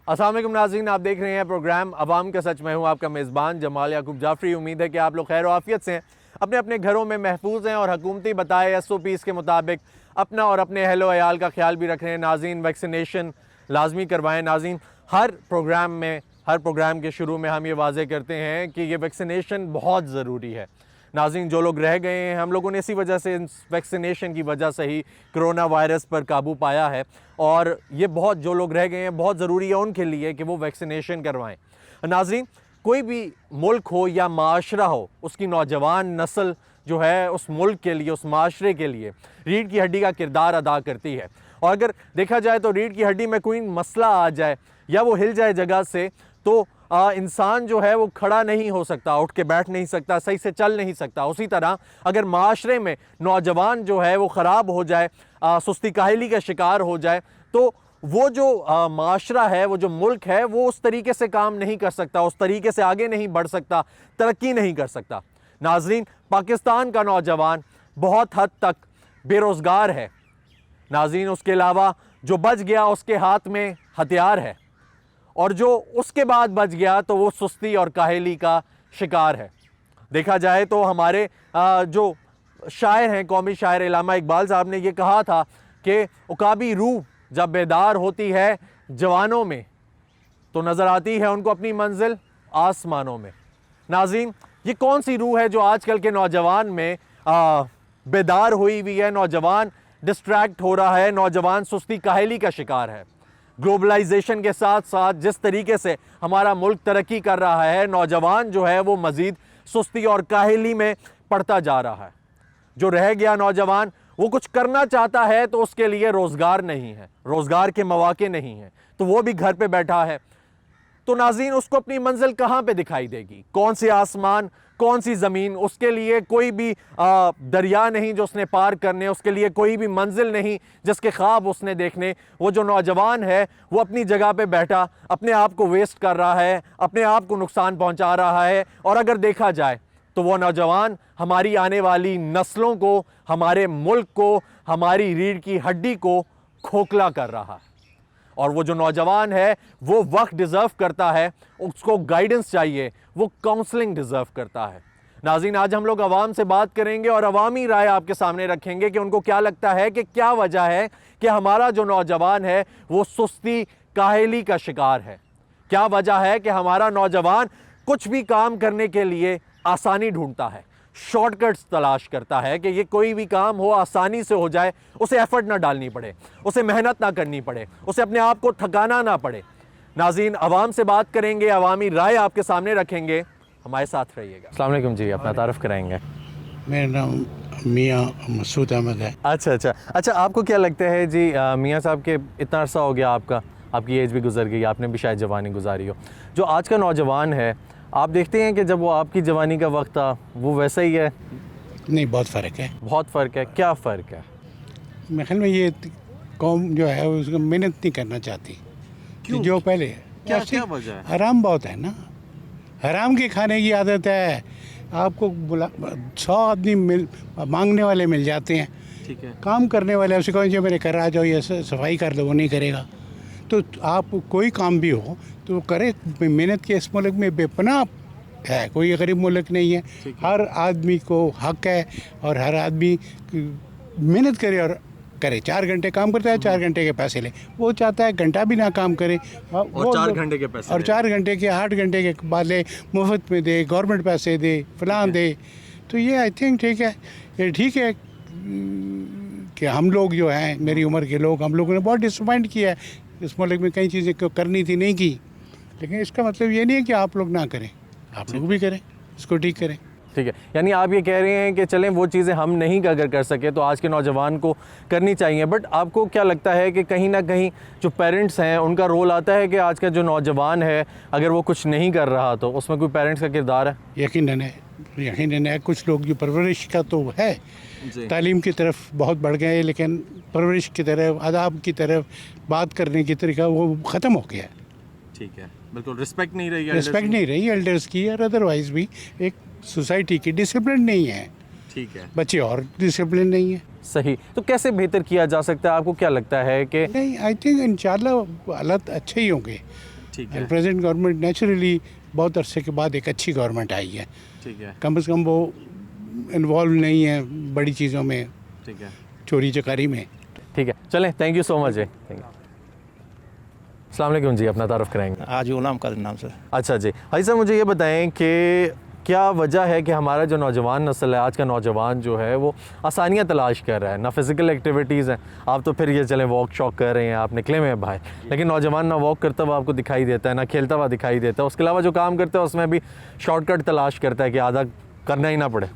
अस्सलाम वालेकुम नाज़रीन, आप देख रहे हैं प्रोग्राम अवाम का सच। मैं हूं आपका मेज़बान जमाल याकूब जाफरी। उम्मीद है कि आप लोग खैर आफियत से हैं, अपने अपने घरों में महफूज हैं और हुकूमती बताए SOPs के मुताबिक अपना और अपने अहलो अयाल का ख्याल भी रख रहे हैं। नाज़रीन, वैक्सीनेशन लाजमी करवाएं। नाज़रीन, हर प्रोग्राम के शुरू में हम ये वाज़े करते हैं कि ये वैक्सीनेशन बहुत ज़रूरी है। नाज़रीन, जो लोग रह गए हैं, हम लोगों ने इसी वजह से, वैक्सीनेशन की वजह से ही कोरोना वायरस पर काबू पाया है। और ये बहुत, जो लोग रह गए हैं, बहुत ज़रूरी है उनके लिए कि वो वैक्सीनेशन करवाएं। नाज़रीन, कोई भी मुल्क हो या माशरा हो, उसकी नौजवान नस्ल जो है उस मुल्क के लिए, उस माशरे के लिए रीढ़ की हड्डी का किरदार अदा करती है। और अगर देखा जाए तो रीढ़ की हड्डी में कोई मसला आ जाए या वो हिल जाए जगह से, तो इंसान जो है वो खड़ा नहीं हो सकता, उठ के बैठ नहीं सकता, सही से चल नहीं सकता। उसी तरह अगर माशरे में नौजवान जो है वो ख़राब हो जाए, सुस्ती काहली का शिकार हो जाए, तो वो जो माशरा है, वो जो मुल्क है, वो उस तरीके से काम नहीं कर सकता, उस तरीके से आगे नहीं बढ़ सकता, तरक्की नहीं कर सकता। नाज़रीन, पाकिस्तान का नौजवान बहुत हद तक बेरोज़गार है। नाज़रीन, उसके अलावा जो बच गया उसके हाथ में हथियार है, और जो उसके बाद बच गया तो वो सुस्ती और काहली का शिकार है। देखा जाए तो हमारे जो शायर हैं, कौमी शायर इल्लामा इकबाल साहब ने ये कहा था कि उकाबी रूह जब बेदार होती है जवानों में, तो नज़र आती है उनको अपनी मंजिल आसमानों में। नाज़रीन, ये कौन सी रूह है जो आजकल के नौजवान में बेदार हुई हुई है? नौजवान डिस्ट्रैक्ट हो रहा है, नौजवान सुस्ती काहली का शिकार है। ग्लोबलाइजेशन के साथ साथ जिस तरीके से हमारा मुल्क तरक्की कर रहा है, नौजवान जो है वो मज़ीद सुस्ती और काहली में पड़ता जा रहा है। जो रह गया नौजवान, वो कुछ करना चाहता है तो उसके लिए रोज़गार नहीं है, रोज़गार के मौके नहीं हैं, तो वो भी घर पे बैठा है। तो नाज़रीन, उसको अपनी मंजिल कहाँ पे दिखाई देगी? कौन से आसमान, कौन सी ज़मीन? उसके लिए कोई भी दरिया नहीं जो उसने पार करने, उसके लिए कोई भी मंजिल नहीं जिसके ख्वाब उसने देखने। वो जो नौजवान है वो अपनी जगह पे बैठा अपने आप को वेस्ट कर रहा है, अपने आप को नुकसान पहुंचा रहा है। और अगर देखा जाए तो वो नौजवान हमारी आने वाली नस्लों को, हमारे मुल्क को, हमारी रीढ़ की हड्डी को खोखला कर रहा है। और वो जो नौजवान है वो वक्त डिज़र्व करता है, उसको गाइडेंस चाहिए, वो काउंसलिंग डिज़र्व करता है। नाज़रीन, आज हम लोग अवाम से बात करेंगे और अवामी राय आपके सामने रखेंगे कि उनको क्या लगता है कि क्या वजह है कि हमारा जो नौजवान है वो सुस्ती काहली का शिकार है। क्या वजह है कि हमारा नौजवान कुछ भी काम करने के लिए आसानी ढूंढता है, शॉर्टकट्स तलाश करता है कि ये कोई भी काम हो आसानी से हो जाए, उसे एफर्ट ना डालनी पड़े, उसे मेहनत ना करनी पड़े, उसे अपने आप को थकाना ना पड़े। नाज़रीन, अवाम से बात करेंगे, अवामी राय आपके सामने रखेंगे, हमारे साथ रहिएगा। अस्सलाम वालेकुम जी, अपना तारुफ कराएंगे। मेरा नाम मियाँ मसूद अहमद है। अच्छा, आपको क्या लगता है जी, मियाँ साहब के इतना अरसा हो गया, आपकी एज भी गुजर गई, आपने भी शायद जवानी गुजारी हो, जो आज का नौजवान है, आप देखते हैं कि जब वो आपकी जवानी का वक्त था वो वैसा ही है? नहीं, बहुत फ़र्क है। बहुत फ़र्क है। क्या फ़र्क है? मेरे ख्याल में ये कौम जो है उसको मेहनत नहीं करना चाहती। क्यों? जो पहले क्या वजह है? हराम बहुत है ना, हराम के खाने की आदत है। आपको 100 आदमी मांगने वाले मिल जाते हैं, ठीक है। काम करने वाले उसे कहें जो मेरे कर आ जाओ, ये सफाई कर दो, वो नहीं करेगा। तो आप कोई काम भी हो तो करे। मेहनत के इस मुल्क में बेपनाह है, कोई गरीब मुल्क नहीं है। हर आदमी को हक है और हर आदमी मेहनत करे और करे। 4 घंटे काम करता है, 4 घंटे के पैसे ले। वो चाहता है घंटा भी ना काम करे और 4 घंटे के पैसे और ले। 4 घंटे के 8 घंटे के बाद ले, मुफ्त में दे, गवर्नमेंट पैसे दे, फलां दे। तो ये आई थिंक ठीक है। ये ठीक है कि हम लोग जो हैं, मेरी उम्र के लोग, हम लोगों ने बहुत डिसअपॉइंट किया है इस मुल्क में। कई चीज़ें करनी थी, नहीं की। लेकिन इसका मतलब ये नहीं है कि आप लोग ना करें, आप लोग भी करें, इसको ठीक करें। ठीक है, यानी आप ये कह रहे हैं कि चलें वो चीज़ें हम नहीं अगर कर सके तो आज के नौजवान को करनी चाहिए। बट आपको क्या लगता है कि कहीं ना कहीं जो पेरेंट्स हैं उनका रोल आता है कि आज का जो नौजवान है अगर वो कुछ नहीं कर रहा तो उसमें कोई पेरेंट्स का किरदार है? यकीनन है। कुछ लोग जो परवरिश का तो है, तालीम की तरफ बहुत बढ़ गए हैं, लेकिन परवरिश की तरफ, आदाब की तरफ, बात करने की तरीका वो ख़त्म हो गया है। ठीक है, बिल्कुल रिस्पेक्ट नहीं रही एल्डर्स की और अदरवाइज भी एक सोसाइटी की डिसिप्लिन नहीं है। ठीक है, बच्चे और डिसिप्लिन नहीं है। सही। तो कैसे बेहतर किया जा सकता है, आपको क्या लगता है कि? नहीं, आई थिंक इंशाल्लाह हालात अच्छे ही होंगे। ठीक है। प्रेजेंट गवर्नमेंट नेचुरली बहुत अरसे के बाद एक अच्छी गवर्नमेंट आई है। ठीक है, कम से कम वो इन्वॉल्व नहीं है बड़ी चीज़ों में, ठीक है, चोरी चकारी में। ठीक है, चलें, थैंक यू सो मच जी, थैंक यू। अस्सलाम वालेकुम जी, अपना तारुफ कराएंगे। आज गुलाम कादिर नाम से। अच्छा जी, भाई साहब मुझे ये बताएं कि क्या वजह है कि हमारा जो नौजवान नस्ल है, आज का नौजवान जो है वो आसानियाँ तलाश कर रहा है, ना फिज़िकल एक्टिविटीज़ हैं। आप तो फिर ये चलें वॉक शॉक कर रहे हैं, आप निकले हुए हैं बाहर, लेकिन नौजवान ना वॉक करता हुआ आपको दिखाई देता है, ना खेलता हुआ दिखाई देता है। उसके अलावा जो काम करता है उसमें भी शॉर्टकट तलाश करता है कि आधा करना ही ना पड़े।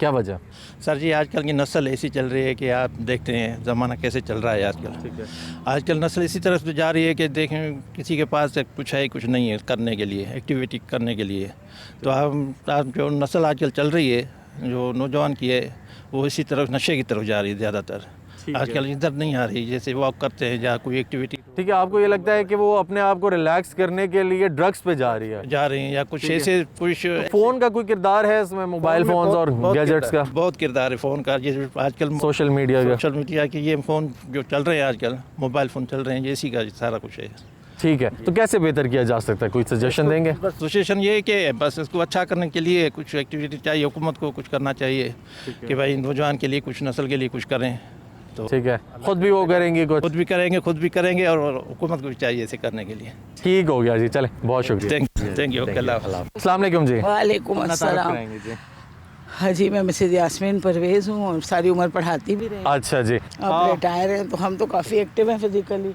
क्या वजह? सर जी, आजकल की नस्ल ऐसी चल रही है कि आप देखते हैं ज़माना कैसे चल रहा है आजकल। ठीक है, आजकल नस्ल इसी तरफ से जा रही है कि देखें किसी के पास कुछ है कुछ नहीं है करने के लिए, एक्टिविटी करने के लिए। तो आप जो नस्ल आजकल चल रही है, जो नौजवान की है, वो इसी तरफ नशे की तरफ जा रही है ज़्यादातर। आजकल इधर नहीं आ रही, जैसे वॉक करते हैं या कोई एक्टिविटी ठीक है, आपको ये लगता है कि वो अपने आप को रिलैक्स करने के लिए ड्रग्स पे जा रही है? जा रही हैं या कुछ ऐसे कुछ फ़ोन का कोई किरदार है इसमें, मोबाइल फ़ोन्स और गैजेट्स का? बहुत किरदार है फ़ोन का। ये आजकल सोशल मीडिया का? सोशल मीडिया के ये फ़ोन जो चल रहे हैं आजकल, मोबाइल फ़ोन चल रहे हैं, ये इसी का सारा कुछ है। ठीक है, तो कैसे बेहतर किया जा सकता है, कोई सजेशन देंगे? बस सजेशन ये है कि बस इसको अच्छा करने के लिए कुछ एक्टिविटी चाहिए, हुकूमत को कुछ करना चाहिए कि भाई नौजवान के लिए कुछ, नस्ल के लिए कुछ करें। तो ठीक है, खुद भी वो करेंगी कुछ? खुद भी करेंगे और हुकूमत को भी चाहिए इसे करने के लिए। ठीक हो गया जी, चले, बहुत शुक्रिया। Thank you. अस्सलाम वालेकुम जी। वालेकुम अस्सलाम। हाँ जी, मैं मिसेज यास्मीन परवेज़ हूँ और सारी उम्र पढ़ाती भी रही। अच्छा जी, अब रिटायर हैं तो हम तो काफ़ी एक्टिव हैं फिजिकली,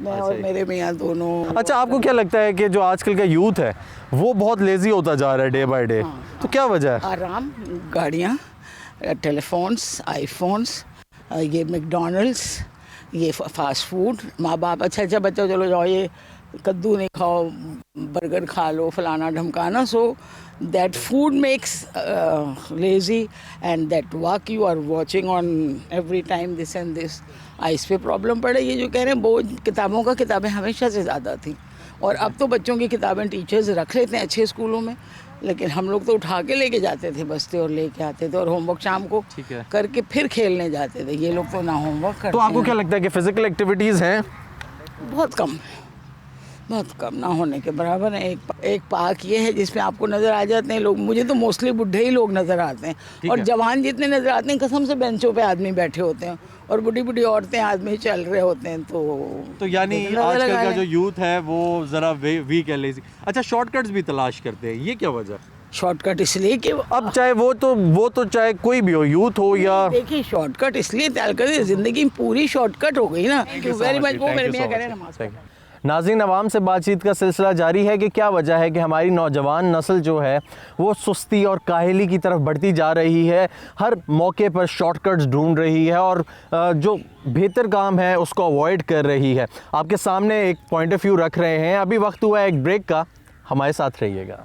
मैं और मेरे मियाँ दोनों। अच्छा, आपको क्या लगता है कि जो आजकल का यूथ है वो बहुत लेजी होता जा रहा है डे बाय डे, तो क्या वजह है? आराम, गाड़ियाँ, टेलीफोन्स, आईफोन्स, ये मैकडॉनल्ड्स, ये फास्ट फूड। माँ बाप अच्छा बच्चा चलो जाओ, ये कद्दू नहीं खाओ, बर्गर खा लो, फलाना ढमकाना। So that food makes lazy and that work you are watching on every time this and this. आइस पे प्रॉब्लम पड़े। ये जो कह रहे हैं वो किताबों का, किताबें हमेशा से ज़्यादा थी और अब तो बच्चों की किताबें टीचर्स रख लेते हैं अच्छे स्कूलों में, लेकिन हम लोग तो उठा के लेके जाते थे बस्ते और लेके आते थे और होमवर्क शाम को करके फिर खेलने जाते थे। ये लोग तो ना होमवर्क करते। तो आपको क्या लगता है कि फिजिकल एक्टिविटीज़ हैं? बहुत कम, बहुत कम, ना होने के बराबर है। एक पार्क ये है जिसमें आपको नज़र आ जाते हैं लोग। मुझे तो मोस्टली बुढ़े ही लोग नज़र आते हैं और जवान जितने नज़र आते हैं कसम से बेंचों पे आदमी बैठे होते हैं और बुढ़ी बुढ़ी औरतें आदमी चल रहे होते हैं। तो यानी आजकल का जो यूथ है वो ज़रा वीक है, लेजी। अच्छा, शॉर्टकट्स भी तलाश करते हैं, ये क्या वजह? शॉर्टकट इसलिए कि अब चाहे वो तो चाहे कोई भी हो, यूथ हो या, देखिए शॉर्टकट इसलिए तैयार कर, जिंदगी पूरी शॉर्टकट हो गई ना। Very much. वो मेरे मियां कह रहे हैं नमाज। नाज़रीन, अवाम से बातचीत का सिलसिला जारी है कि क्या वजह है कि हमारी नौजवान नस्ल जो है वो सुस्ती और काहली की तरफ बढ़ती जा रही है, हर मौके पर शॉर्टकट्स ढूंढ रही है और जो बेहतर काम है उसको अवॉइड कर रही है। आपके सामने एक पॉइंट ऑफ व्यू रख रहे हैं। अभी वक्त हुआ है एक ब्रेक का, हमारे साथ रहिएगा।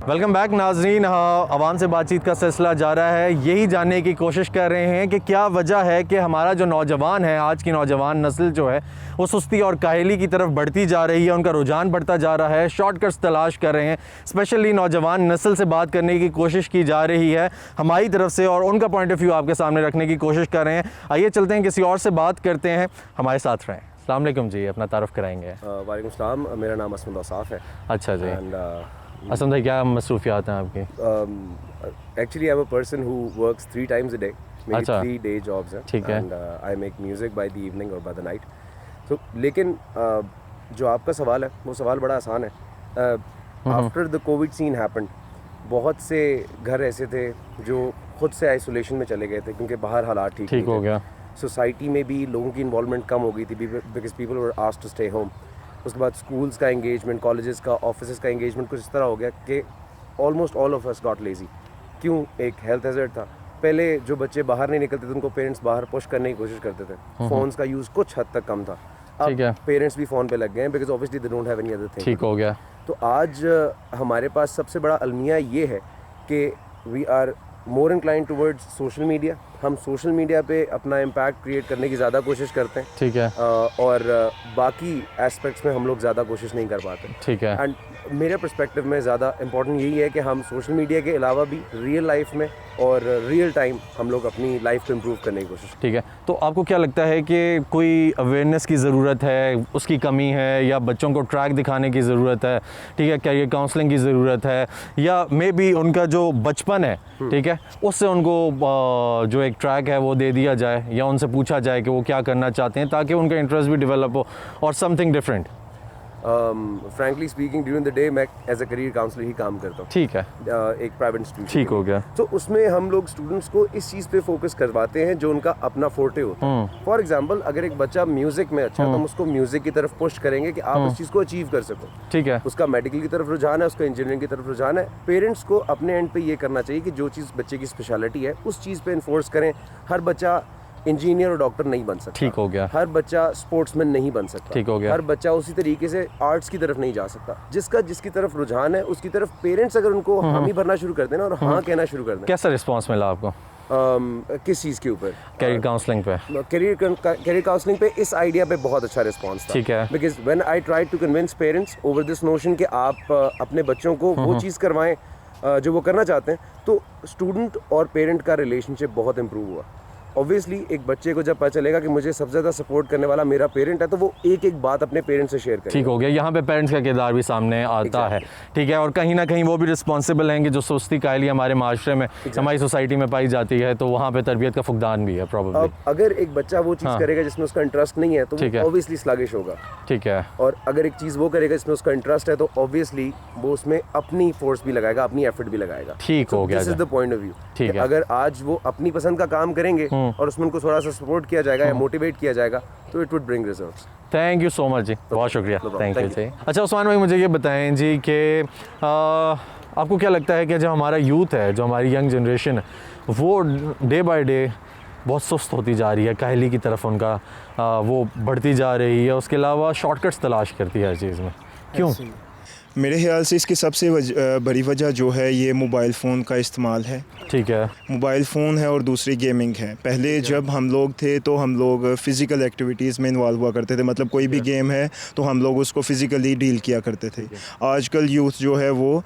वेलकम बैक नाजरीन। अवाम से बातचीत का सिलसिला जा रहा है। यही जानने की कोशिश कर रहे हैं कि क्या वजह है कि हमारा जो नौजवान है, आज की नौजवान नस्ल जो है वो सुस्ती और काहली की तरफ बढ़ती जा रही है, उनका रुझान बढ़ता जा रहा है, शॉर्टकट्स तलाश कर रहे हैं। स्पेशली नौजवान नस्ल से बात करने की कोशिश की जा रही है हमारी तरफ से और उनका पॉइंट ऑफ व्यू आपके सामने रखने की कोशिश कर रहे हैं। आइए चलते हैं, किसी और से बात करते हैं, हमारे साथ रहें। अस्सलाम वालेकुम जी, अपना तारुफ कराएंगे। वालेकुम सलाम, मेरा नाम असमद औसाफ है। अच्छा जी, एंड असम भाई क्या मसरूफियात हैं आपकी? Actually I am a person who works 3 times a day, मेरी अच्छा। 3 day jobs हैं। ठीक है। And I make music by the evening और बाय द नाइट। तो लेकिन जो आपका सवाल है वो सवाल बड़ा आसान है। After the covid scene happened, बहुत से घर ऐसे थे जो खुद से आइसोलेशन में चले गए थे क्योंकि बाहर हालात ठीक हो गया। सोसाइटी में भी लोगों की इन्वॉल्वमेंट कम हो गई थी because people were asked to stay home. उसके बाद स्कूल्स का एंगेजमेंट, कॉलेजेस का, ऑफिस का एंगेजमेंट कुछ इस तरह हो गया कि almost all of us got lazy. क्यों? एक हेल्थ हैजर्ड था। पहले जो बच्चे बाहर नहीं निकलते थे उनको पेरेंट्स बाहर पुश करने की कोशिश करते थे। फ़ोन्स का यूज़ कुछ हद तक कम था। ठीक है। अब पेरेंट्स भी फ़ोन पे लग गए हैं because obviously they don't have any other thing. ठीक हो गया। तो आज हमारे पास सबसे बड़ा अलमिया ये है कि we are more incline towards social media. हम सोशल मीडिया पे अपना इम्पैक्ट क्रिएट करने की ज़्यादा कोशिश करते हैं। ठीक है। और बाकी एस्पेक्ट्स में हम लोग ज़्यादा कोशिश नहीं कर पाते। ठीक है। एंड मेरे पर्सपेक्टिव में ज़्यादा इम्पोर्टेंट यही है कि हम सोशल मीडिया के अलावा भी रियल लाइफ में और रियल टाइम हम लोग अपनी लाइफ को इम्प्रूव करने की कोशिश ठीक है, तो आपको क्या लगता है कि कोई अवेयरनेस की ज़रूरत है, उसकी कमी है, या बच्चों को ट्रैक दिखाने की ज़रूरत है, ठीक है, कैरियर काउंसलिंग की ज़रूरत है, या मे बी उनका जो बचपन है, ठीक है, उससे उनको जो एक ट्रैक है वो दे दिया जाए, या उनसे पूछा जाए कि वो क्या करना चाहते हैं ताकि उनका इंटरेस्ट भी डेवलप हो, और something different? Frankly speaking during the day मैं एज अ करियर काउंसलर ही काम करता हूँ, ठीक है, एक प्राइवेट इंस्टीट्यूट। ठीक हो गया। तो उसमें हम लोग स्टूडेंट्स को इस चीज़ पे फोकस करवाते हैं जो उनका अपना फोर्टे होता है। फॉर एग्जांपल अगर एक बच्चा म्यूजिक में अच्छा है तो हम उसको म्यूजिक की तरफ पुश करेंगे कि आप उस चीज़ को अचीव कर सको। ठीक है, उसका मेडिकल की तरफ रुझान है, उसका इंजीनियरिंग की तरफ रुझान है। पेरेंट्स को अपने एंड पे ये करना चाहिए कि जो चीज़ बच्चे की स्पेशलिटी है उस चीज़ पे इन्फोर्स करें। हर बच्चा इंजीनियर और डॉक्टर नहीं बन सकता, ठीक हो गया। हर बच्चा स्पोर्ट्समैन नहीं बन सकता, ठीक हो गया। हर बच्चा उसी तरीके से आर्ट्स की तरफ नहीं जा सकता। जिसका जिसकी तरफ रुझान है उसकी तरफ पेरेंट्स अगर उनको हामी भरना शुरू कर देना और हाँ कहना शुरू कर देना। कैसा रिस्पॉन्स मिला आपको किस चीज़ के ऊपर? कैरियर काउंसलिंग पे? करियर काउंसलिंग पे इस आइडिया पे बहुत अच्छा रिस्पांस था। ठीक है। Because when I try to convince parents over this notion कि आप अपने बच्चों को वो चीज़ करवाएं जो वो करना चाहते हैं, तो स्टूडेंट और पेरेंट का रिलेशनशिप बहुत इंप्रूव हुआ। ऑब्वियसली एक बच्चे को जब पता चलेगा कि मुझे सबसे ज़्यादा सपोर्ट करने वाला मेरा पेरेंट है, तो वो एक एक बात अपने पेरेंट्स से शेयर करेगा। ठीक हो गया, यहाँ पे पेरेंट्स का किरदार भी सामने आता है, ठीक है, और कहीं ना कहीं वो भी रिस्पॉन्सिबल हैं कि जो सुस्ती कायली हमारे माशरे में, हमारी सोसाइटी में पाई जाती है, तो वहाँ पे तरबियत का फुकदान भी है प्रॉब्लली। अब अगर एक बच्चा वो चीज़ करेगा जिसमें उसका इंटरेस्ट नहीं है तो ठीक है। वो ऑब्वियसली स्लगिश होगा। ठीक है, और अगर एक चीज़ वो करेगा जिसमें उसका इंटरेस्ट है तो ऑब्वियसली वो उसमें अपनी फोर्स भी लगाएगा, अपनी एफर्ट भी लगाएगा। ठीक हो गया। This is the point of view. ठीक है। अगर आज वो अपनी पसंद का काम करेंगे और उसमें उनको थोड़ा सा सपोर्ट किया जाएगा या मोटिवेट किया जाएगा तो it would bring results. Thank you so much जी, बहुत शुक्रिया। problem, थैंक यू thank जी। अच्छा उस्मान भाई, मुझे ये बताएं जी कि आपको क्या लगता है कि जो हमारा यूथ है, जो हमारी यंग जनरेशन है, वो डे बाय डे बहुत सुस्त होती जा रही है, काहली की तरफ उनका वो बढ़ती जा रही है, उसके अलावा शॉर्टकट्स तलाश करती है हर चीज़ में, क्यों? मेरे ख्याल से इसकी सबसे बड़ी वजह जो है ये मोबाइल फ़ोन का इस्तेमाल है। ठीक है, मोबाइल फ़ोन है और दूसरी गेमिंग है। पहले जब हम लोग थे तो हम लोग फ़िज़िकल एक्टिविटीज़ में इन्वॉल्व हुआ करते थे, मतलब कोई भी गेम है तो हम लोग उसको फ़िज़िकली डील किया करते थे। आजकल यूथ जो है वो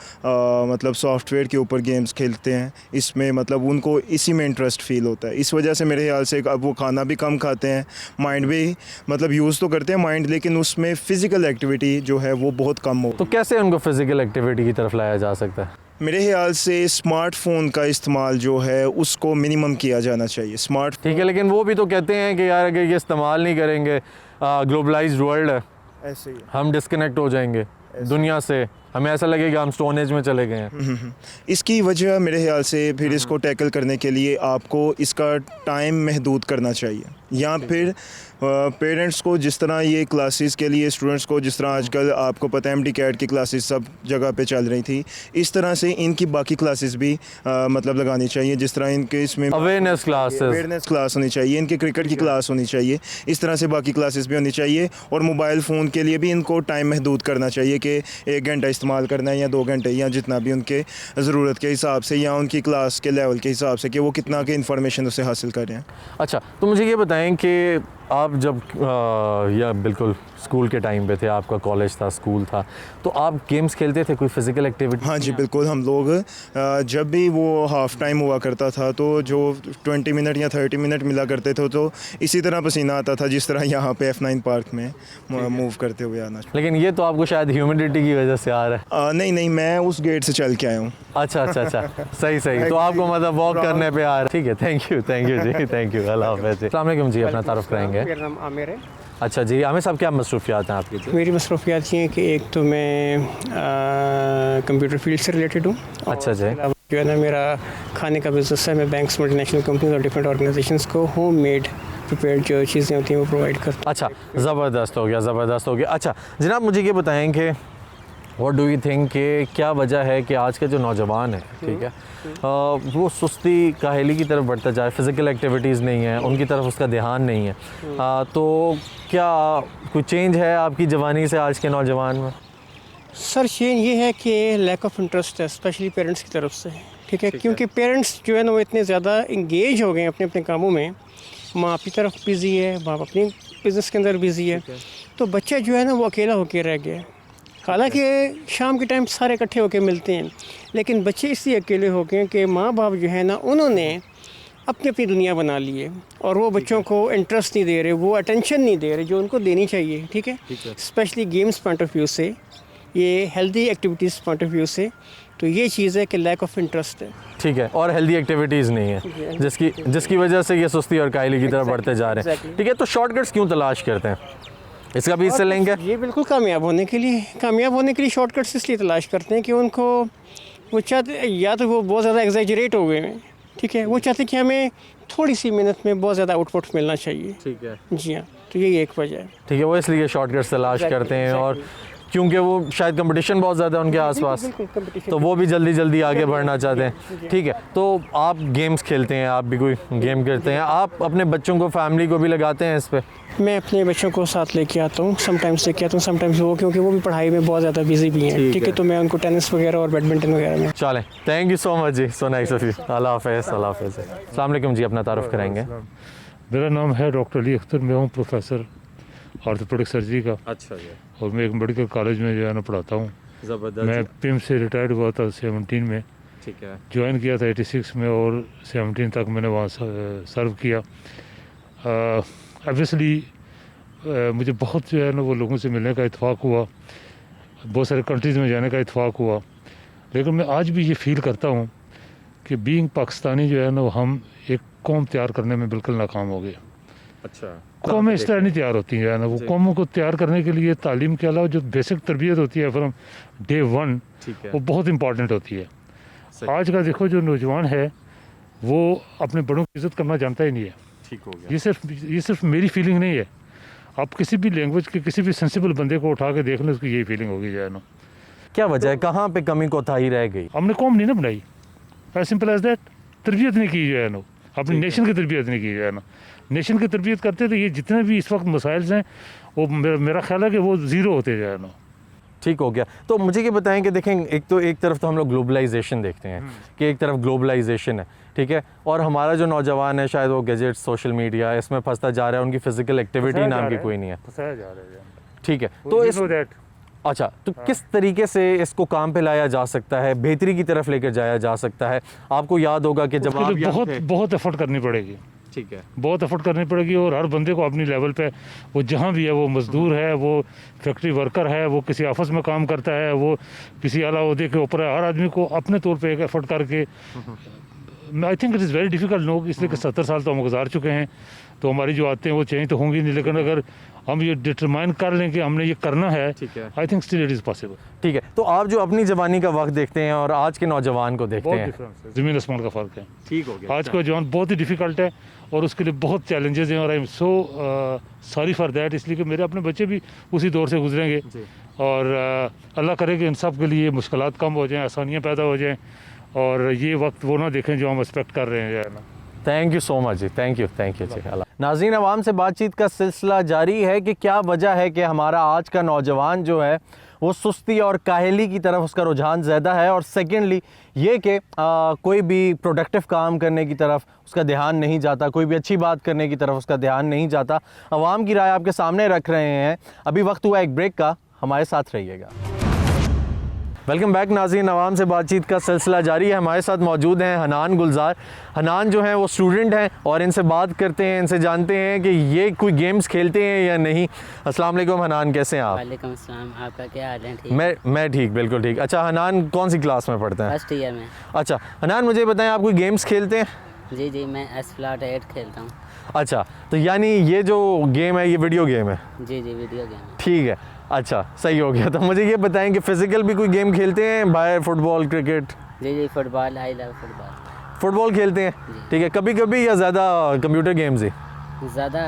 मतलब सॉफ्टवेयर के ऊपर गेम्स खेलते हैं, इसमें मतलब उनको इसी में इंटरेस्ट फ़ील होता है। इस वजह से मेरे ख्याल से अब वो खाना भी कम खाते हैं, माइंड भी मतलब यूज़ तो करते हैं माइंड, लेकिन उसमें फ़िज़िकल एक्टिविटी जो है वो बहुत कम हो। तो कैसे उनको फिजिकल एक्टिविटी की तरफ लाया जा सकता है? मेरे ख्याल से स्मार्टफोन का इस्तेमाल जो है उसको मिनिमम किया जाना चाहिए। ठीक है, लेकिन वो भी तो कहते हैं कि यार अगर ये इस्तेमाल नहीं करेंगे, ग्लोबलाइज्ड वर्ल्ड है, ऐसे ही हम डिस्कनेक्ट हो जाएंगे दुनिया से, हमें ऐसा लगेगा हम स्टोन एज में चले गए हैं। इसकी वजह मेरे ख्याल से फिर इसको टैकल करने के लिए आपको इसका टाइम महदूद करना चाहिए, या फिर पेरेंट्स को जिस तरह ये क्लासेस के लिए स्टूडेंट्स को जिस तरह आजकल आपको पता है MD-CAT की क्लासेस सब जगह पे चल रही थी, इस तरह से इनकी बाकी क्लासेस भी मतलब लगानी चाहिए। जिस तरह इनके इसमें अवेयरनेस क्लास होनी चाहिए, इनके क्रिकेट की क्लास होनी चाहिए, इस तरह से बाकी क्लासेस भी होनी चाहिए। और मोबाइल फ़ोन के लिए भी इनको टाइम महदूद करना चाहिए कि 1 घंटा इस्तेमाल करना है या 2 घंटे, या जितना भी उनके ज़रूरत के हिसाब से या उनकी क्लास के लेवल के हिसाब से कि वो कितना के इन्फॉर्मेशन उससे हासिल कर रहे हैं। अच्छा, तो मुझे ये बताएं कि आप जब या बिल्कुल स्कूल के टाइम पे थे, आपका कॉलेज था, स्कूल था, तो आप गेम्स खेलते थे, कोई फिजिकल एक्टिविटी? हाँ जी बिल्कुल, हम लोग जब भी वो हाफ़ टाइम हुआ करता था तो जो 20 मिनट या 30 मिनट मिला करते थे तो इसी तरह पसीना आता था जिस तरह यहाँ पे F9 पार्क में मूव करते हुए आना। लेकिन ये तो आपको शायद ह्यूमिडिटी की वजह से आ रहा है। नहीं, मैं उस गेट से चल के आया हूँ। अच्छा, सही तो आपको मतलब वॉक करने पे आ रहा है। ठीक है, थैंक यू जी, थैंक यू, अल्लाह हाफ़िज़ जी। अस्सलाम वालेकुम जी, अपना तारुफ कराएंगे? मेरा नाम आमिर है। अच्छा जी, आमिर साहब क्या मसरूफियात हैं आपकी? मेरी मसरूफियात ये हैं कि एक तो मैं कंप्यूटर फील्ड से रिलेटेड हूँ। अच्छा जी। जो है ना मेरा खाने का बिज़नेस है, मैं बैंक्स, मल्टीनेशनल कंपनीज और डिफरेंट ऑर्गेनाइजेशंस को होम मेड प्रिपेयर्ड जो चीज़ें होती हैं वो प्रोवाइड करता हूँ। अच्छा, ज़बरदस्त हो गया। अच्छा जनाब, मुझे ये बताएं कि व्हाट डू यू थिंक कि क्या वजह है कि आज के जो नौजवान है, ठीक है, वो सुस्ती काहली की तरफ बढ़ता जाए, फ़िज़िकल एक्टिविटीज़ नहीं है, उनकी तरफ उसका ध्यान नहीं है, तो क्या कोई चेंज है आपकी जवानी से आज के नौजवान में? सर चेंज ये है कि लैक ऑफ इंटरेस्ट है, स्पेशली पेरेंट्स की तरफ से, ठीक है, क्योंकि पेरेंट्स जो है ना वो इतने ज़्यादा इंगेज हो गए अपने अपने कामों में, माँ अपनी तरफ बिज़ी है, बाप अपनी बिज़नेस के अंदर बिज़ी है, तो बच्चा जो है ना वो अकेला होकर रह गया है। हालांकि शाम के टाइम सारे इकट्ठे होकर मिलते हैं, लेकिन बच्चे इसलिए अकेले हो गए कि माँ बाप जो है ना उन्होंने अपनी अपनी दुनिया बना ली है और वो बच्चों को इंटरेस्ट नहीं दे रहे, वो अटेंशन नहीं दे रहे जो उनको देनी चाहिए। ठीक है, specially games point of view से, ये healthy activities point of view से, तो ये चीज़ है कि लैक ऑफ इंटरेस्ट है। ठीक है, और हेल्दी एक्टिविटीज़ नहीं है जिसकी वजह से ये सुस्ती और कायली की तरफ बढ़ते जा रहे हैं। ठीक है, तो शॉर्टकट्स क्यों तलाश करते हैं, इसका भी हिस्सा लेंगे? ये बिल्कुल कामयाब होने के लिए शॉर्टकट्स इसलिए तलाश करते हैं कि उनको वो चाहते, या तो वो बहुत ज़्यादा एग्जैजरेट हो गए हैं। ठीक है, वो चाहते कि हमें थोड़ी सी मेहनत में बहुत ज़्यादा आउटपुट मिलना चाहिए। ठीक है जी हाँ, तो यही एक वजह है। ठीक है, वो इसलिए शॉर्टकट्स तलाश करते हैं और क्योंकि वो शायद कंपटीशन बहुत ज़्यादा है उनके आसपास, तो वो भी जल्दी जल्दी आगे बढ़ना चाहते हैं। ठीक है, तो आप गेम्स खेलते हैं, आप भी कोई गेम करते हैं, आप अपने बच्चों को, फैमिली को भी लगाते हैं इस पर? मैं अपने बच्चों को साथ लेके आता हूँ, समटाइम्स लेके आता हूँ, समटाइम्स वो, क्योंकि वो भी पढ़ाई में बहुत ज़्यादा बिजी भी हैं। ठीक है, तो मैं उनको टेनिस वगैरह और बैडमिंटन वगैरह में। चलें, थैंक यू सो मच जी, so nice of you. Allah हाफ़िज़। अल्लाह हाफ़िज़। अस्सलाम वालेकुम जी, अपना तारुफ कराएंगे? मेरा नाम है डॉक्टर अली अख्तर, मैं हूँ प्रोफेसर ऑर्थोपेडिक सर्जरी का। अच्छा जी, और मैं एक मेडिकल कॉलेज में जो है ना पढ़ाता हूँ। ज़बरदस्त। मैं पिम से रिटायर्ड हुआ था 17 में, ठीक है, ज्वाइन किया था 86 में और 17 तक मैंने वहाँ सर्व किया। ऑब्वियसली मुझे बहुत जो है ना वो लोगों से मिलने का इत्फाक हुआ, बहुत सारे कंट्रीज़ में जाने का इत्फाक हुआ, लेकिन मैं आज भी ये फील करता हूँ कि बीइंग पाकिस्तानी जो है ना हम एक कौम तैयार करने में बिल्कुल नाकाम हो गए। अच्छा, कौमें इस तरह नहीं तैयार होती हैं ना, वो कौमों को तैयार करने के लिए तालीम के अलावा जो बेसिक तरबियत होती है फ्रॉम डे 1, ठीक है, वो बहुत इंपॉर्टेंट होती है। आज का देखो जो नौजवान है वो अपने बड़ों की इज़्ज़त करना जानता ही नहीं है। ठीक हो गया। ये सिर्फ मेरी फीलिंग नहीं है, आप किसी भी लैंग्वेज के किसी भी सेंसिबल बंदे को उठा के देख लें, उसकी यही फीलिंग होगी जो है ना। क्या वजह है, कहाँ पे कमी कोताही रह गई? हमने कौम नहीं ना बनाई, एज सिंपल एज दैट। तरबियत नहीं की जो है ना, अपनी नेशन की तरबियत नहीं की जो है ना। नेशन की तरबियत करते तो ये जितने भी इस वक्त मसाइल हैं वो मेरा ख्याल है कि वो ज़ीरो होते जाए ना। ठीक हो गया। तो मुझे ये बताएं कि देखें, एक तरफ तो हम लोग ग्लोबलाइजेशन देखते हैं कि एक तरफ ग्लोबलाइजेशन है, ठीक है, और हमारा जो नौजवान है शायद वो गैजेट, सोशल मीडिया इसमें फंसता जा रहा है, उनकी फिजिकल एक्टिविटी नाम की कोई नहीं है। फंसाया जा रहा है। ठीक है, तो इस अच्छा, तो किस तरीके से इसको काम पे लाया जा सकता है, बेहतरी की तरफ लेकर जाया जा सकता है? आपको याद होगा कि जब आप बहुत एफर्ट करनी पड़ेगी। ठीक है, बहुत एफर्ट करनी पड़ेगी और हर बंदे को अपनी लेवल पे, वो जहाँ भी है, वो मजदूर है, वो फैक्ट्री वर्कर है, वो किसी ऑफिस में काम करता है, वो किसी आला ओहदे के ऊपर है, हर आदमी को अपने तौर पे एक एफर्ट करके, I think it is very difficult लोग, इसलिए कि 70 साल तो हम गुजार चुके हैं, तो हमारी जो आते हैं वो चेंज तो होंगी नहीं, लेकिन अगर हम ये डिटरमाइन कर लें कि हमने ये करना है, I think still it is possible. ठीक है, तो आप जो अपनी जवानी का वक्त देखते हैं और आज के नौजवान को देखते हैं, ज़मीन आसमान का फ़र्क है। ठीक हो गया। आज का जवान बहुत ही डिफ़िकल्ट है और उसके लिए बहुत चैलेंजेस हैं और I am so sorry for that, इसलिए कि मेरे अपने बच्चे भी उसी दौर से गुजरेंगे और अल्लाह करे कि इन सब के लिए मुश्किलात कम हो जाएँ, आसानियाँ पैदा हो जाएँ और ये वक्त वो ना देखें जो हम एक्सपेक्ट कर रहे हैं ना। थैंक यू सो मच जी, थैंक यू जी। नाज़रीन, अवाम से बातचीत का सिलसिला जारी है कि क्या वजह है कि हमारा आज का नौजवान जो है वो सुस्ती और काहली की तरफ उसका रुझान ज़्यादा है, और सेकेंडली ये कि कोई भी प्रोडक्टिव काम करने की तरफ उसका ध्यान नहीं जाता, कोई भी अच्छी बात करने की तरफ उसका ध्यान नहीं जाता। अवाम की राय आपके सामने रख रहे हैं। अभी वक्त हुआ एक ब्रेक का, हमारे साथ रहिएगा। वेलकम बैक नाज़रीन, अवाम से बातचीत का सिलसिला जारी है। हमारे साथ मौजूद हैं हनान गुलजार। हनान जो हैं वो स्टूडेंट हैं और इनसे बात करते हैं, इनसे जानते हैं कि ये कोई गेम्स खेलते हैं या नहीं। अस्सलाम वालेकुम हनान, कैसे हैं आप? वालेकुम अस्सलाम, आपका क्या हाल है? ठीक, मैं ठीक, बिल्कुल ठीक। अच्छा हनान, कौन सी क्लास में पढ़ते हैं? फर्स्ट ईयर में। अच्छा हनान, मुझे बताएं आप कोई गेम्स खेलते हैं? जी, मैं एसफ्लॉट 8 खेलता हूँ। अच्छा, तो यानी ये जो गेम है ये वीडियो गेम है? जी, वीडियो गेम है। ठीक है, अच्छा सही हो गया। तो मुझे ये बताएं कि फ़िज़िकल भी कोई गेम खेलते हैं बाहर, फुटबॉल, क्रिकेट? जी, football, I love football. Football खेलते हैं, ठीक है। कभी कभी या ज़्यादा कंप्यूटर गेम्स ही? ज़्यादा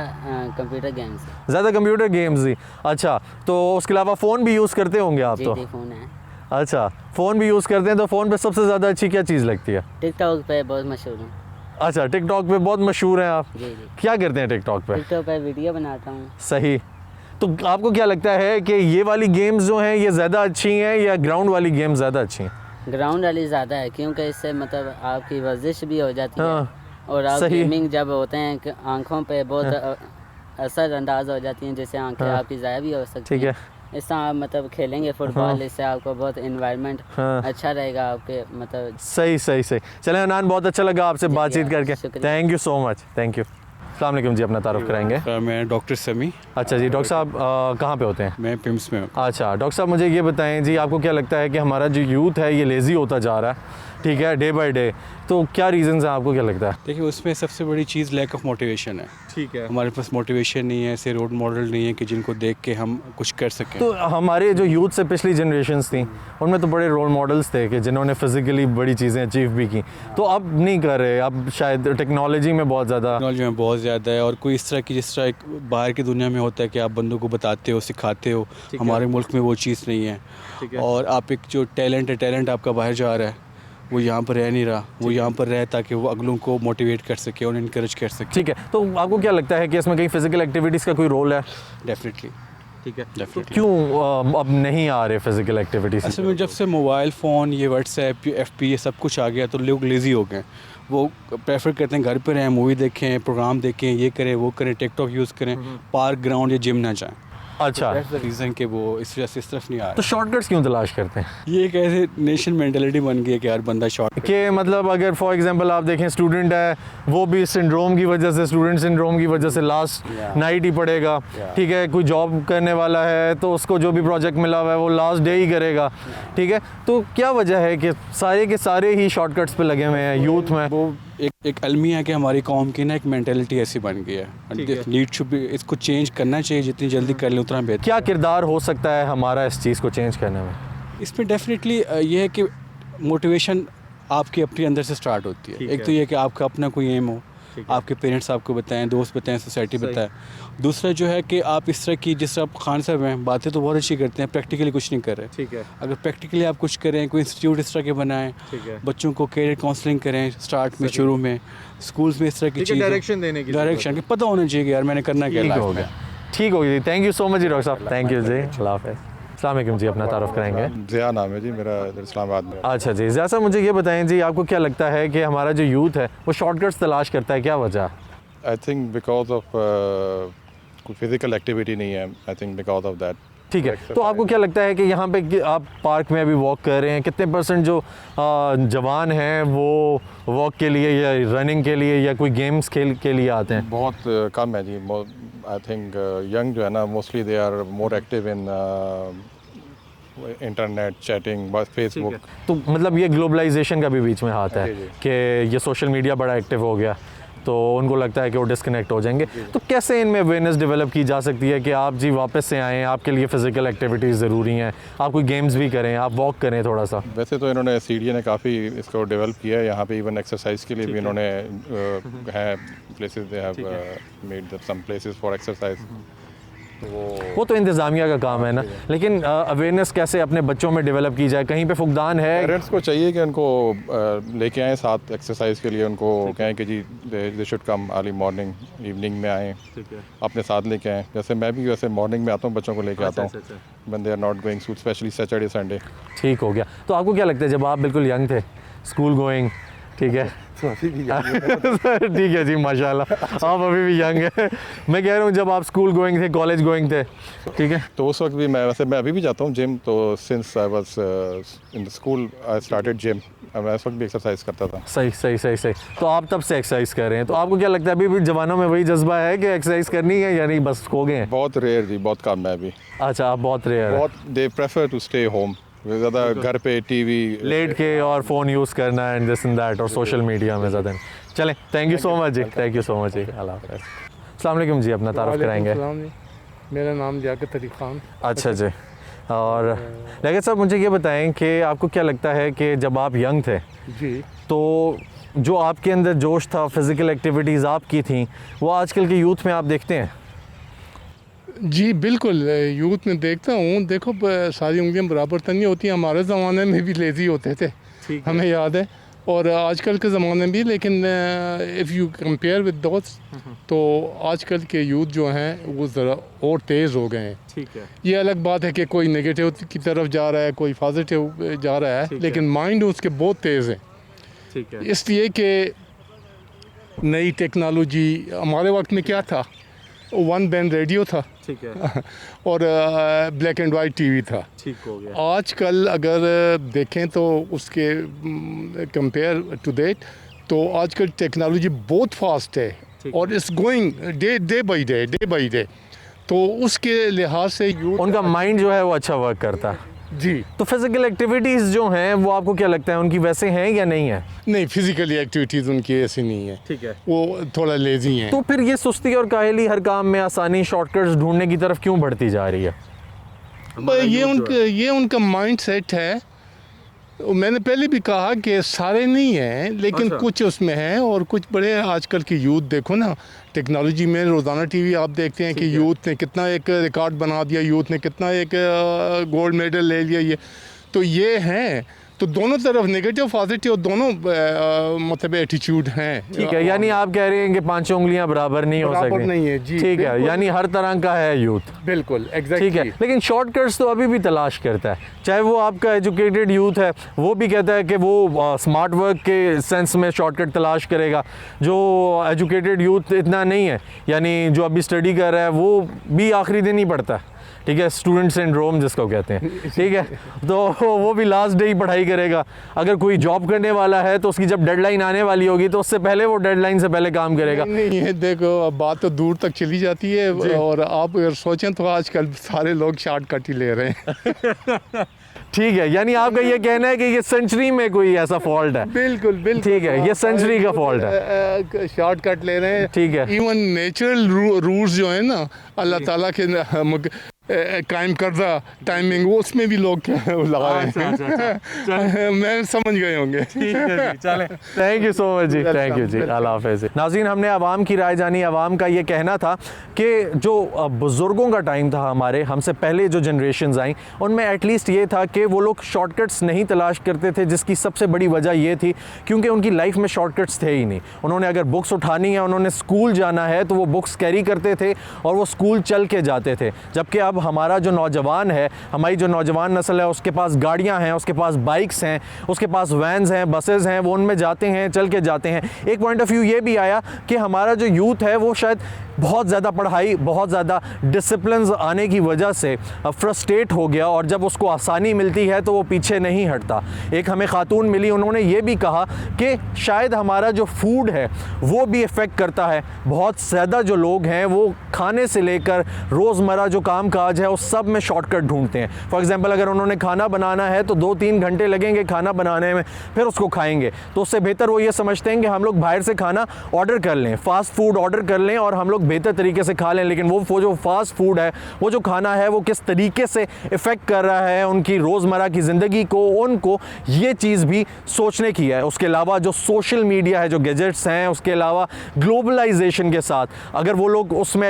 कंप्यूटर गेम्स। ज़्यादा कंप्यूटर गेम्स ही। अच्छा, तो उसके अलावा फ़ोन भी यूज़ करते होंगे आप? तो जी, फ़ोन है। अच्छा, फ़ोन भी यूज़ करते हैं, तो फ़ोन पे सबसे ज़्यादा अच्छी क्या चीज़ लगती है? टिकटॉक पे बहुत मशहूर हूँ। अच्छा, टिकटॉक पे बहुत मशहूर हैं आप? जी। क्या करते हैं टिकटॉक पे? टिकटॉक पे वीडियो बनाता हूँ। सही। तो आपको क्या लगता है कि ये वाली गेम्स जो हैं ये ज़्यादा अच्छी हैं या ग्राउंड वाली गेम्स ज़्यादा अच्छी हैं? ग्राउंड वाली ज़्यादा है, क्योंकि इससे मतलब आपकी वर्जिश भी हो जाती है और आप सही। गेमिंग जब होते हैं कि आँखों पे बहुत असर अंदाज हो जाती हैं, जिससे आँखें आपकी ज़ाया भी हो सकती ठीक है। इससे आप मतलब खेलेंगे फुटबॉल, इससे आपको बहुत इन्वायरमेंट हाँ। अच्छा रहेगा आपके मतलब। सही सही सही। चलें अनान, बहुत अच्छा लगा आपसे बातचीत करके। शुक्रिया। Thank you so much, thank you. अस्सलाम वालेकुम जी, अपना तारुफ कराएंगे। मैं डॉक्टर समी। अच्छा जी, डॉक्टर साहब कहाँ पे होते हैं? मैं पिम्स में हूँ। अच्छा डॉक्टर साहब, मुझे ये बताएं जी, आपको क्या लगता है कि हमारा जो यूथ है ये लेज़ी होता जा रहा है, ठीक है, डे बाय डे, तो क्या रीज़न्स हैं, आपको क्या लगता है? देखिए, उसमें सबसे बड़ी चीज़ लैक ऑफ मोटिवेशन है। ठीक है। हमारे पास मोटिवेशन नहीं है, ऐसे रोल मॉडल नहीं है कि जिनको देख के हम कुछ कर सकें। तो हमारे जो यूथ से पिछली जनरेशन्स थी उनमें तो बड़े रोल मॉडल्स थे कि जिन्होंने फिज़िकली बड़ी चीज़ें अचीव भी की, तो अब नहीं कर रहे, अब शायद टेक्नोलॉजी में बहुत ज़्यादा। टेक्नोलॉजी में बहुत ज़्यादा है, और कोई इस तरह की जिस तरह एक बाहर की दुनिया में होता है कि आप बंदों को बताते हो, सिखाते हो, हमारे मुल्क में वो चीज़ नहीं है। और आप एक जो टैलेंट है, टैलेंट आपका बाहर जा रहा है, वो यहाँ पर रह नहीं रहा, वो यहाँ पर रहे ताकि वो अगलों को मोटिवेट कर सके और इनकरेज कर सके। ठीक है, तो आपको क्या लगता है कि इसमें कहीं फिजिकल एक्टिविटीज़ का कोई रोल है? डेफिनेटली। ठीक है, डेफिनेटली। क्यों अब नहीं आ रहे फिजिकल एक्टिविटीज़? असल में जब से मोबाइल फ़ोन, ये व्हाट्सएप, ये FB, ये सब कुछ आ गया तो लोग लेज़ी हो गए। वो प्रेफर करते हैं घर पे रहें, मूवी देखें, प्रोग्राम देखें, ये करें वो करें, टिकटॉक यूज़ करें, पार्क, ग्राउंड या जिम ना जाएं। अच्छा, रीज़न कि वो इस वजह से इस तरफ नहीं आ तो रहा। शॉर्टकट्स क्यों तलाश करते हैं? ये एक ऐसे नेशन मेंटालिटी बन गई है कि हर बंदा शॉर्ट कि मतलब अगर फॉर एग्जांपल आप देखें, स्टूडेंट है वो भी सिंड्रोम की वजह से, स्टूडेंट सिंड्रोम की वजह से लास्ट नाइट ही पढ़ेगा, ठीक है, कोई जॉब करने वाला है तो उसको जो भी प्रोजेक्ट मिला हुआ है वो लास्ट डे ही करेगा, ठीक है, तो क्या वजह है कि सारे के सारे ही शॉर्टकट्स पे लगे हुए हैं यूथ में? वो एक अलमिया है कि हमारी कौम की ना एक मेंटालिटी ऐसी बन गई है। नीड टू बी, इसको चेंज करना चाहिए, जितनी जल्दी कर ले उतना बेहतर। क्या किरदार हो सकता है हमारा इस चीज़ को चेंज करने में? इसमें डेफिनेटली ये है कि मोटिवेशन आपके अपने अंदर से स्टार्ट होती है। एक तो ये है कि आपका अपना कोई एम हो, आपके पेरेंट्स आपको बताएं, दोस्त बताएं, सोसाइटी बताएं। दूसरा जो है कि आप इस तरह की, जिस तरह खान साहब हैं, बातें तो बहुत अच्छी करते हैं, प्रैक्टिकली कुछ नहीं कर रहे। ठीक है, अगर प्रैक्टिकली आप कुछ करें, कोई इंस्टीट्यूट इस तरह के बनाएं, ठीक है, बच्चों को कैरियर काउंसलिंग करें स्टार्ट में, शुरू में, स्कूल्स में इस तरह की चीज़, डायरेक्शन देने की, डायरेक्शन कि पता होना चाहिए कि यार मैंने करना क्या ठीक हो है। गया, ठीक हो गई। थैंक यू सो मच जी डॉक्टर साहब, थैंक यू जी, अल्लाह हाफ़िज़। अस्सलाम वालेकुम जी, अपना तारुफ कराएंगे। ज़िया नाम है जी मेरा, इस्लामाबाद में। अच्छा जी, ज़िया साहब मुझे ये बताएं जी, आपको क्या लगता है कि हमारा जो यूथ है वो शॉर्टकट्स तलाश करता है, क्या वजह? आई थिंक बिकॉज ऑफ कोई फिज़िकल एक्टिविटी नहीं है, I think because of that. ठीक है, तो आपको क्या लगता है कि यहाँ पे कि आप पार्क में अभी वॉक कर रहे हैं, कितने % जो जवान हैं वो वॉक के लिए या रनिंग के लिए या कोई गेम्स खेल के लिए आते हैं? बहुत कम है जी। आई थिंक यंग जो है ना, mostly they are more active in internet chatting, बस फेसबुक। तो मतलब ये ग्लोबलाइजेशन का भी बीच में हाथ है कि ये सोशल मीडिया बड़ा एक्टिव हो गया, तो उनको लगता है कि वो डिस्कनेक्ट हो जाएंगे। तो कैसे इनमें अवेयरनेस डेवलप की जा सकती है कि आप जी वापस से आएँ, आपके लिए फ़िज़िकल एक्टिविटीज़ ज़रूरी हैं, आप कोई गेम्स भी करें, आप वॉक करें थोड़ा सा? वैसे तो इन्होंने CDA ने काफ़ी इसको डेवलप किया है, यहाँ पे इवन एक्सरसाइज के लिए भी इन्होंने है places, they have made some places for exercise. वो तो इंतज़ामिया का काम है ना, लेकिन अवेयरनेस कैसे अपने बच्चों में डेवलप की जाए? कहीं पे फुकदान है? पेरेंट्स को चाहिए कि उनको लेके आएँ साथ एक्सरसाइज के लिए, उनको कहें कि जी they should come early morning, evening में आएँ, अपने साथ लेके आएँ। जैसे मैं भी वैसे मॉर्निंग में आता हूँ, बच्चों को लेके आता हूँ, when they are not going school, specially Saturday Sunday. ठीक हो गया। तो आपको क्या लगता है जब आप बिल्कुल यंग थे, स्कूल गोइंग, ठीक है ठीक है जी, माशाल्लाह आप अभी भी यंग है। मैं कह रहा हूँ जब आप स्कूल गोइंग थे, कॉलेज गोइंग थे, ठीक है, तो उस वक्त भी मैं अभी भी जाता हूँ जिम। तो since I was in the school I started gym, मैं उस वक्त भी एक्सरसाइज करता था। सही सही सही सही। तो आप तब से एक्सरसाइज कर रहे हैं, तो आपको क्या लगता है अभी भी जवानों में वही जज्बा है कि एक्सरसाइज करनी है, यानी बस खो गए हैं? बहुत रेयर जी, बहुत कम है अभी। अच्छा, आप बहुत रेयर है। बहुत they prefer to stay home, ज़्यादा घर पे टीवी लेट के और फ़ोन यूज़ करना एंड दिस एंड दैट और सोशल मीडिया में ज़्यादा। चलें, थैंक यू सो मच जी, थैंक यू सो मच जी, अल्लाह हाफ़िज़। अस्सलाम वालेकुम जी, अपना तारुफ कराएंगे। मेरा नाम लियाकत अली खान। अच्छा जी, और लियाकत साहब मुझे ये बताएं कि आपको क्या लगता है कि जब आप यंग थे जी, तो जो आपके अंदर जोश था, फिज़िकल एक्टिविटीज़ आपकी थी, वो आजकल के यूथ में आप देखते हैं? जी बिल्कुल, यूथ में देखता हूँ। देखो सारी उंगलियां बराबर तो नहीं होती, हमारे ज़माने में भी लेज़ी होते थे, हमें याद है, और आजकल के ज़माने में भी। लेकिन इफ़ यू कंपेयर विद दोस्त, तो आजकल के यूथ जो हैं वो ज़रा और तेज़ हो गए हैं। ठीक है, ये अलग बात है कि कोई नेगेटिव की तरफ जा रहा है, कोई पॉजिटिव जा रहा है, लेकिन माइंड उसके बहुत तेज़ है। ठीक है, इसलिए कि नई टेक्नोलॉजी, हमारे वक्त में क्या था, वन बैंड रेडियो था ठीक है, और ब्लैक एंड वाइट टीवी था। ठीक हो गया। आजकल अगर देखें तो उसके कंपेयर टू डेट तो आजकल टेक्नोलॉजी बहुत फास्ट है और it's going day by day, तो उसके लिहाज से उनका माइंड जो है वो अच्छा वर्क करता है जी। तो फिजिकल एक्टिविटीज़ जो हैं वो आपको क्या लगता है उनकी वैसे हैं या नहीं है? नहीं, फिजिकली एक्टिविटीज़ उनकी ऐसी नहीं है, ठीक है, वो थोड़ा लेजी हैं। तो फिर ये सुस्ती और काहली हर काम में आसानी, शॉर्टकट्स ढूंढने की तरफ क्यों बढ़ती जा रही है? ये उनका माइंड सेट है। मैंने पहले भी कहा कि सारे नहीं हैं, लेकिन कुछ उसमें हैं, और कुछ बड़े आजकल की यूथ देखो ना, टेक्नोलॉजी में रोज़ाना टीवी आप देखते हैं कि यूथ ने कितना एक रिकॉर्ड बना दिया, यूथ ने कितना एक गोल्ड मेडल ले लिया। ये तो ये हैं, तो दोनों तरफ नेगेटिव पॉजिटिव दोनों मतलब एटीट्यूड हैं। ठीक है, यानी आप कह रहे हैं कि पांचों उंगलियां बराबर नहीं हो सकती? बराबर नहीं है जी, ठीक है, यानी हर तरह का है यूथ। बिल्कुल एग्जैक्टली। ठीक है, लेकिन शॉर्टकट्स तो अभी भी तलाश करता है, चाहे वो आपका एजुकेटेड यूथ है, वो भी कहता है कि वो स्मार्ट वर्क के सेंस में शॉर्टकट तलाश करेगा। जो एजुकेटेड यूथ इतना नहीं है, यानी जो अभी स्टडी कर रहा है, वो भी आखिरी दिन ही पढ़ता है। ठीक है, स्टूडेंट सिंड्रोम जिसको कहते हैं। ठीक है, तो वो भी लास्ट डे ही पढ़ाई करेगा। अगर कोई जॉब करने वाला है तो उसकी जब डेडलाइन आने वाली होगी तो उससे पहले वो डेडलाइन से पहले काम करेगा। नहीं, ये देखो अब बात तो दूर तक चली जाती है, और आप अगर सोचें तो आजकल सारे लोग शॉर्टकट ही ले रहे हैं। ठीक है, यानी आपका ये कहना है कि ये सेंचुरी में कोई ऐसा फॉल्ट है? बिल्कुल बिल्कुल, ठीक है, ये सेंचुरी का फॉल्ट है, शॉर्टकट ले रहे हैं। ठीक है, इवन नेचुरल रूल्स जो है ना अल्लाह ताला के कायम करदा टाइमिंग, वो उसमें भी लोग लगा रहे हैं। मैं समझ गए होंगे। ठीक है जी, चलें। थैंक यू सो मच जी, थैंक यू जी, अल्लाह हाफ़िज़। नाज़रीन, हमने आवाम की राय जानी। आवाम का ये कहना था कि जो बुज़ुर्गों का टाइम था, हमारे हमसे पहले जो जनरेशन्स आई, उनमें एटलीस्ट ये था कि वो लोग शॉर्टकट्स नहीं तलाश करते थे, जिसकी सबसे बड़ी वजह ये थी क्योंकि उनकी लाइफ में शॉर्टकट्स थे ही नहीं। उन्होंने अगर बुक्स उठानी है, उन्होंने स्कूल जाना है, तो वो बुक्स कैरी करते थे और वो स्कूल चल के जाते थे। जबकि अब हमारा जो नौजवान है, हमारी जो नौजवान नस्ल है, उसके पास गाड़ियां हैं, उसके पास बाइक्स हैं, उसके पास वैन्स हैं, बसेस हैं, वो उनमें जाते हैं, चल के जाते हैं। एक पॉइंट ऑफ व्यू ये भी आया कि हमारा जो यूथ है वो शायद बहुत ज़्यादा पढ़ाई, बहुत ज़्यादा डिसिप्लिन आने की वजह से फ्रस्ट्रेट हो गया, और जब उसको आसानी मिलती है तो वो पीछे नहीं हटता। एक हमें खातून मिली, उन्होंने ये भी कहा कि शायद हमारा जो फूड है वो भी इफ़ेक्ट करता है। बहुत ज़्यादा जो लोग हैं वो खाने से लेकर रोज़मर्रा जो काम काज है उस सब में शॉर्टकट ढूंढते हैं। फॉर एग्ज़ाम्पल, अगर उन्होंने खाना बनाना है तो 2-3 घंटे लगेंगे खाना बनाने में, फिर उसको खाएंगे, तो उससे बेहतर वो ये समझते हैं कि हम लोग बाहर से खाना ऑर्डर कर लें, फ़ास्ट फूड ऑर्डर कर लें और हम लोग बेहतर तरीके से खा लें। लेकिन वो जो फास्ट फूड है, वो जो खाना है, वो किस तरीके से इफ़ेक्ट कर रहा है उनकी रोज़मर्रा की ज़िंदगी को, उनको ये चीज़ भी सोचने की है। उसके अलावा जो सोशल मीडिया है, जो गैजेट्स हैं, उसके अलावा ग्लोबलाइजेशन के साथ अगर वो लोग उसमें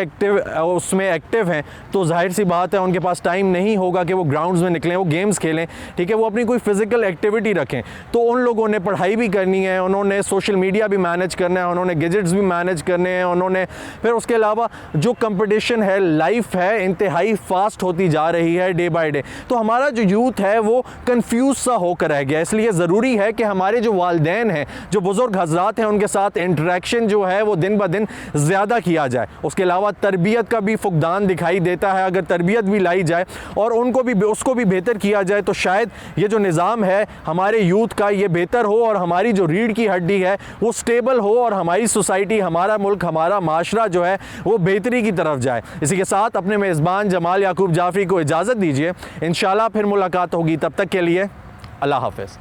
एक्टिव हैं तो जाहिर सी बात है उनके पास टाइम नहीं होगा कि वो ग्राउंड्स में निकलें, वो गेम्स खेलें। ठीक है, वो अपनी कोई फिज़िकल एक्टिविटी रखें। तो उन लोगों ने पढ़ाई भी करनी है, उन्होंने सोशल मीडिया भी मैनेज करना है, उन्होंने गैजेट्स भी मैनेज करने हैं, उन्होंने फिर उसके अलावा जो कंपटीशन है, लाइफ है, इंतहाई फास्ट होती जा रही है डे बाय डे। तो हमारा जो यूथ है वो कंफ्यूज सा होकर रह गया। इसलिए ज़रूरी है कि हमारे जो वालिदैन हैं, जो बुज़ुर्ग हज़रात हैं, उनके साथ इंटरेक्शन जो है वो दिन ब दिन ज़्यादा किया जाए। उसके अलावा तरबियत का भी फुकदान दिखाई देता है। अगर तरबियत भी लाई जाए और उसको भी बेहतर किया जाए तो शायद ये जो निज़ाम है हमारे यूथ का, ये बेहतर हो और हमारी जो रीढ़ की हड्डी है वो स्टेबल हो और हमारी सोसाइटी, हमारा मुल्क, हमारा माशरा जो है वो बेहतरी की तरफ जाए। इसी के साथ अपने मेज़बान जमाल याकूब जाफरी को इजाज़त दीजिए। इंशाल्लाह फिर मुलाकात होगी, तब तक के लिए अल्लाह हाफ़िज़।